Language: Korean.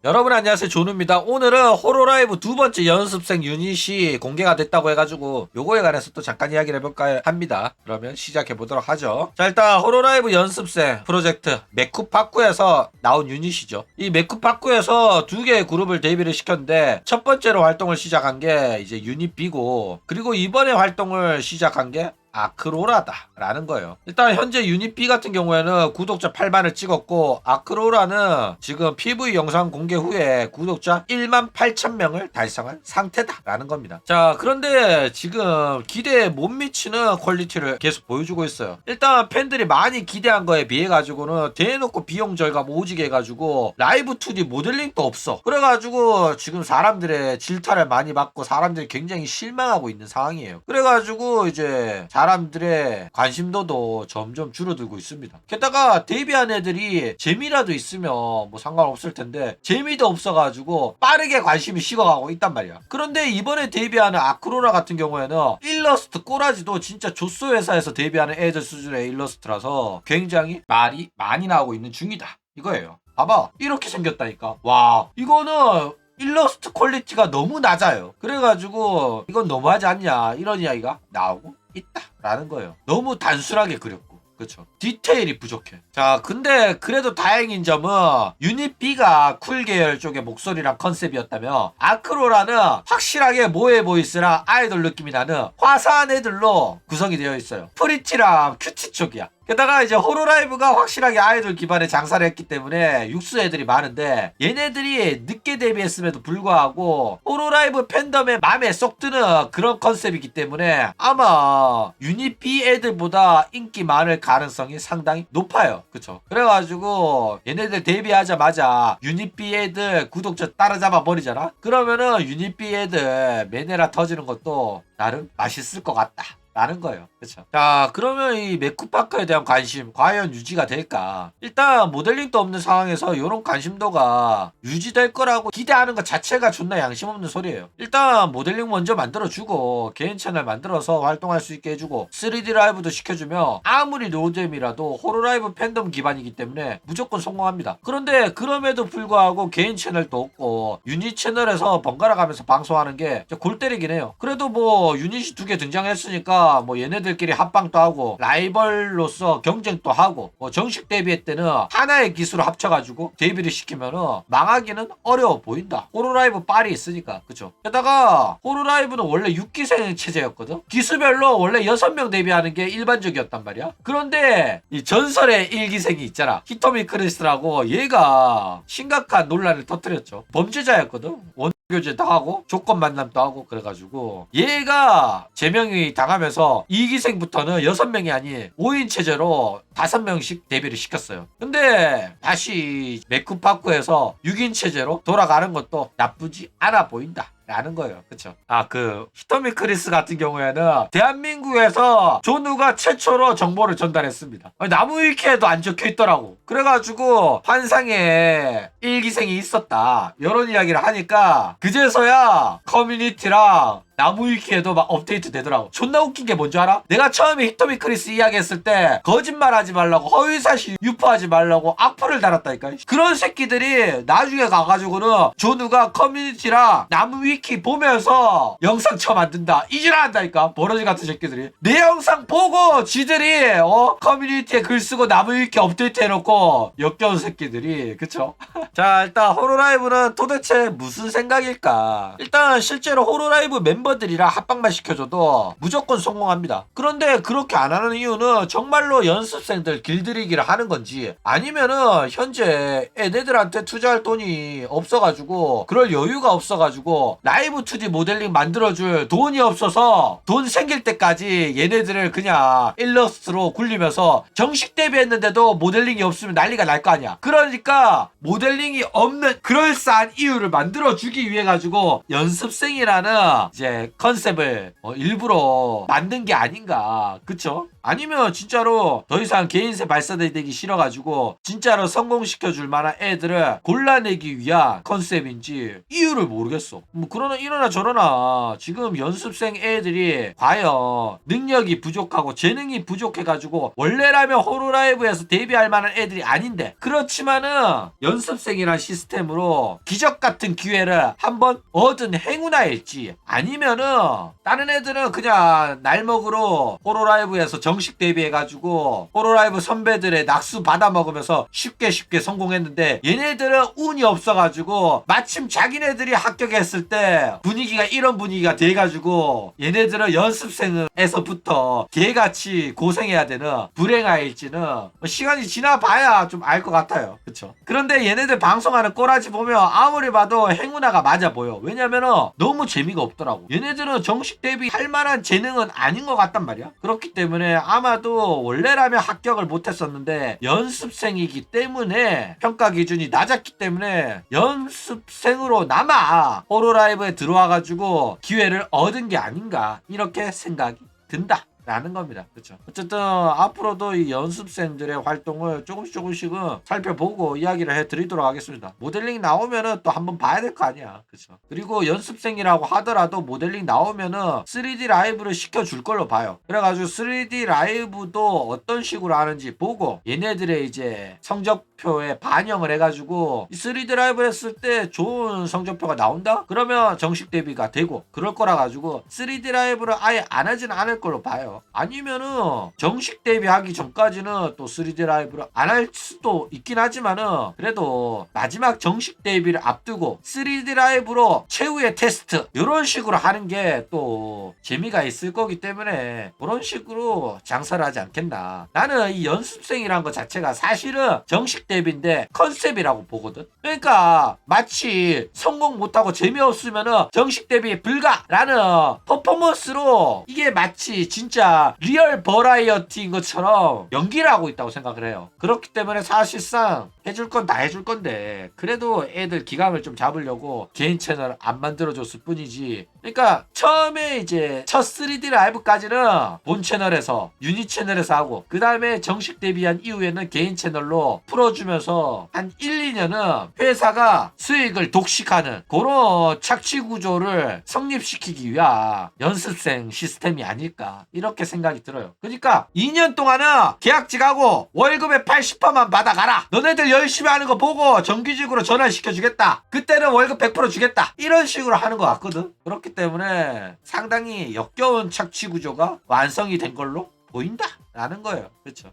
여러분 안녕하세요, 조누입니다. 오늘은 호로라이브 두 번째 연습생 유닛이 공개가 됐다고 해가지고 요거에 관해서 또 잠깐 이야기를 해볼까 합니다. 그러면 시작해 보도록 하죠. 자, 일단 호로라이브 연습생 프로젝트 메쿠파쿠에서 나온 유닛이죠. 이 메쿠파쿠에서 두 개의 그룹을 데뷔를 시켰는데 첫 번째로 활동을 시작한 게 이제 유닛 B고, 그리고 이번에 활동을 시작한 게 아크로라다 라는 거예요. 일단 현재 유닛 B 같은 경우에는 구독자 8만을 찍었고, 아크로라는 지금 PV 영상 공개 후에 구독자 1만 8천 명을 달성한 상태다 라는 겁니다. 자, 그런데 지금 기대에 못 미치는 퀄리티를 계속 보여주고 있어요. 일단 팬들이 많이 기대한 거에 비해 가지고는 대놓고 비용 절감 오지게 해가지고 라이브 2D 모델링도 없어. 그래가지고 지금 사람들의 질타를 많이 받고 사람들이 굉장히 실망하고 있는 상황이에요. 그래가지고 이제 사람들의 관심도도 점점 줄어들고 있습니다. 게다가 데뷔한 애들이 재미라도 있으면 뭐 상관없을 텐데 재미도 없어가지고 빠르게 관심이 식어가고 있단 말이야. 그런데 이번에 데뷔하는 아크로라 같은 경우에는 일러스트 꼬라지도 진짜 조쏘 회사에서 데뷔하는 애들 수준의 일러스트라서 굉장히 말이 많이 나오고 있는 중이다 이거예요. 봐봐, 이렇게 생겼다니까. 와, 이거는 일러스트 퀄리티가 너무 낮아요. 그래가지고 이건 너무하지 않냐 이런 이야기가 나오고 있다라는 거예요. 너무 단순하게 그렸고, 그쵸? 디테일이 부족해. 자, 근데 그래도 다행인 점은 유닛 B가 쿨 계열 쪽의 목소리랑 컨셉이었다면 아크로라는 확실하게 모에 보이스랑 아이돌 느낌이 나는 화사한 애들로 구성이 되어 있어요. 프리티랑 큐티 쪽이야. 게다가 이제 호로라이브가 확실하게 아이돌 기반의 장사를 했기 때문에 육수 애들이 많은데, 얘네들이 늦게 데뷔했음에도 불구하고 호로라이브 팬덤의 맘에 쏙 드는 그런 컨셉이기 때문에 아마 유닛 B 애들보다 인기 많을 가능성이 상당히 높아요. 그쵸? 그래가지고 얘네들 데뷔하자마자 유닛 B 애들 구독자 따라잡아 버리잖아? 그러면은 유닛 B 애들 메네라 터지는 것도 나름 맛있을 것 같다 라는 거예요. 그쵸? 자, 그러면 이 메쿠파크에 대한 관심 과연 유지가 될까? 일단 모델링도 없는 상황에서 이런 관심도가 유지될 거라고 기대하는 것 자체가 존나 양심 없는 소리예요. 일단 모델링 먼저 만들어주고 개인 채널 만들어서 활동할 수 있게 해주고 3D 라이브도 시켜주면 아무리 노잼이라도 호로라이브 팬덤 기반이기 때문에 무조건 성공합니다. 그런데 그럼에도 불구하고 개인 채널도 없고 유닛 채널에서 번갈아 가면서 방송하는 게 골 때리긴 해요. 그래도 뭐 유닛이 두 개 등장했으니까 뭐 얘네들끼리 합방도 하고 라이벌로서 경쟁도 하고, 뭐 정식 데뷔 때는 하나의 기술을 합쳐가지고 데뷔를 시키면은 망하기는 어려워 보인다. 호로라이브 빨이 있으니까. 그쵸? 게다가 호로라이브는 원래 6기생 체제였거든. 기수별로 원래 6명 데뷔하는 게 일반적이었단 말이야. 그런데 이 전설의 1기생이 있잖아, 히토미 크리스라고. 얘가 심각한 논란을 터뜨렸죠. 범죄자였거든. 교제도 하고 조건 만남도 하고. 그래가지고 얘가 제명이 당하면서 2기생부터는 6명이 아닌 5인 체제로 5명씩 데뷔를 시켰어요. 근데 다시 메쿠파쿠에서 6인 체제로 돌아가는 것도 나쁘지 않아 보인다 라는 거예요. 그쵸? 히토미 크리스 같은 경우에는 대한민국에서 조누가 최초로 정보를 전달했습니다. 나무 위키에도 안 적혀 있더라고. 그래가지고 환상의 1기생이 있었다 이런 이야기를 하니까 그제서야 커뮤니티랑 나무 위키에도 막 업데이트 되더라고. 존나 웃긴 게 뭔지 알아? 내가 처음에 히토미 크리스 이야기했을 때 거짓말 하지 말라고, 허위사실 유포하지 말라고 악플을 달았다니까. 그런 새끼들이 나중에 가가지고는 조누가 커뮤니티랑 나무 위키 보면서 영상 처음 만든다 이지랄 한다니까. 버러지 같은 새끼들이 내 영상 보고 지들이 커뮤니티에 글 쓰고 나무 위키 업데이트 해놓고 역겨운 새끼들이. 그쵸? 자, 일단 호로라이브는 도대체 무슨 생각일까? 일단 실제로 호로라이브 멤버들이랑 합방만 시켜줘도 무조건 성공합니다. 그런데 그렇게 안 하는 이유는 정말로 연습생들 길들이기를 하는 건지, 아니면은 현재 애네들한테 투자할 돈이 없어가지고, 그럴 여유가 없어가지고 라이브 2D 모델링 만들어줄 돈이 없어서 돈 생길 때까지 얘네들을 그냥 일러스트로 굴리면서 정식 데뷔했는데도 모델링이 없으면 난리가 날 거 아니야. 그러니까 모델링이 없는 그럴싸한 이유를 만들어주기 위해 가지고 연습생이라는 이제 컨셉을 일부러 만든 게 아닌가. 그쵸? 아니면 진짜로 더 이상 개인세 발사되기 싫어가지고 진짜로 성공시켜줄 만한 애들을 골라내기 위한 컨셉인지 이유를 모르겠어. 뭐 그러나 이러나 저러나 지금 연습생 애들이 과연 능력이 부족하고 재능이 부족해가지고 원래라면 호로라이브에서 데뷔할 만한 애들이 아닌데, 그렇지만은 연습생이란 시스템으로 기적 같은 기회를 한번 얻은 행운아일지, 아니면은 다른 애들은 그냥 날먹으로 호로라이브에서 정식 데뷔해가지고 호로라이브 선배들의 낙수 받아먹으면서 쉽게 성공했는데, 얘네들은 운이 없어가지고 마침 자기네들이 합격했을 때 분위기가 이런 분위기가 돼가지고 얘네들은 연습생에서부터 개같이 고생해야 되는 불행아일지는 시간이 지나봐야 좀 알 것 같아요. 그쵸? 그런데 얘네들 방송하는 꼬라지 보면 아무리 봐도 행운아가 맞아 보여. 왜냐면은 너무 재미가 없더라고. 얘네들은 정식 데뷔할 만한 재능은 아닌 것 같단 말이야. 그렇기 때문에 아마도 원래라면 합격을 못했었는데 연습생이기 때문에 평가 기준이 낮았기 때문에 연습생으로 남아 호로라이브에 들어와가지고 기회를 얻은 게 아닌가, 이렇게 생각이 든다 라는 겁니다. 그렇죠? 어쨌든 앞으로도 이 연습생들의 활동을 조금씩은 살펴보고 이야기를 해드리도록 하겠습니다. 모델링 나오면은 또 한번 봐야 될 거 아니야. 그렇죠? 그리고 연습생이라고 하더라도 모델링 나오면은 3D 라이브를 시켜줄 걸로 봐요. 그래가지고 3D 라이브도 어떤 식으로 하는지 보고 얘네들의 이제 성적표에 반영을 해가지고 3D 라이브 했을 때 좋은 성적표가 나온다? 그러면 정식 데뷔가 되고 그럴 거라 가지고 3D 라이브를 아예 안 하진 않을 걸로 봐요. 아니면은 정식 데뷔하기 전까지는 또 3D 라이브를 안 할 수도 있긴 하지만은 그래도 마지막 정식 데뷔를 앞두고 3D 라이브로 최후의 테스트 이런 식으로 하는 게 또 재미가 있을 거기 때문에 그런 식으로 장사를 하지 않겠나. 나는 이 연습생이란 것 자체가 사실은 정식 데뷔인데 컨셉이라고 보거든. 그러니까 마치 성공 못하고 재미없으면은 정식 데뷔 불가라는 퍼포먼스로 이게 마치 진짜 리얼 버라이어티인 것처럼 연기를 하고 있다고 생각을 해요. 그렇기 때문에 사실상 해줄 건 다 해줄 건데 그래도 애들 기강을 좀 잡으려고 개인 채널 안 만들어줬을 뿐이지. 그러니까 처음에 이제 첫 3D 라이브까지는 본 채널에서 유닛 채널에서 하고 그 다음에 정식 데뷔한 이후에는 개인 채널로 풀어주면서 한 1, 2년은 회사가 수익을 독식하는 그런 착취 구조를 성립시키기 위한 연습생 시스템이 아닐까, 이렇게 생각이 들어요. 그러니까 2년 동안은 계약직 하고 월급의 80%만 받아가라. 너네들 열심히 하는 거 보고 정규직으로 전환시켜주겠다. 그때는 월급 100% 주겠다. 이런 식으로 하는 것 같거든. 그렇기 때문에 상당히 역겨운 착취 구조가 완성이 된 걸로 보인다 라는 거예요. 그렇죠?